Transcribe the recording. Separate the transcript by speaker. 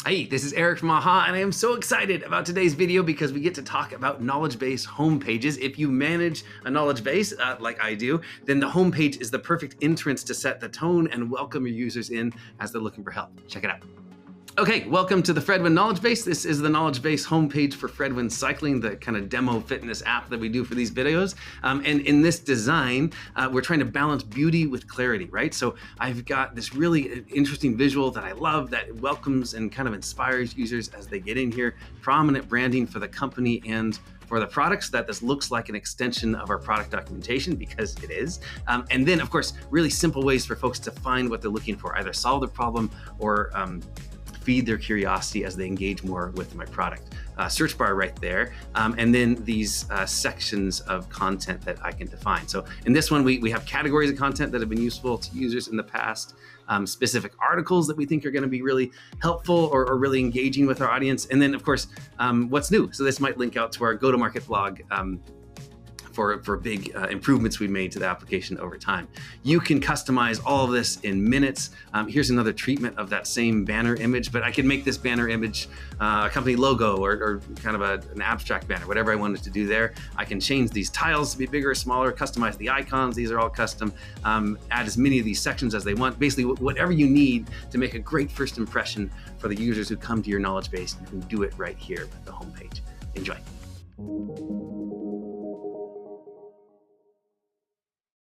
Speaker 1: Hey, this is Eric from AHA, and I am so excited about today's video because we get to talk about knowledge base homepages. If you manage a knowledge base like I do, then the homepage is the perfect entrance to set the tone and welcome your users in as they're looking for help. Check it out. Okay, welcome to the Fredwin Knowledge Base. This is the knowledge base homepage for Fredwin Cycling, the kind of demo fitness app that we do for these videos. And in this design, we're trying to balance beauty with clarity, right? So I've got this really interesting visual that I love that welcomes and kind of inspires users as they get in here. Prominent branding for the company and for the products, that this looks like an extension of our product documentation, because it is. And then, of course, really simple ways for folks to find what they're looking for, either solve the problem or feed their curiosity as they engage more with my product. Search bar right there, and then these sections of content that I can define. So in this one, we have categories of content that have been useful to users in the past, specific articles that we think are going to be really helpful or really engaging with our audience, and then of course, what's new. So this might link out to our go-to-market blog for big improvements we made to the application over time. You can customize all of this in minutes. Here's another treatment of that same banner image, but I can make this banner image a company logo or kind of an abstract banner, whatever I wanted to do there. I can change these tiles to be bigger or smaller, customize the icons. These are all custom. Add as many of these sections as they want. Basically, whatever you need to make a great first impression for the users who come to your knowledge base, you can do it right here with the homepage. Enjoy.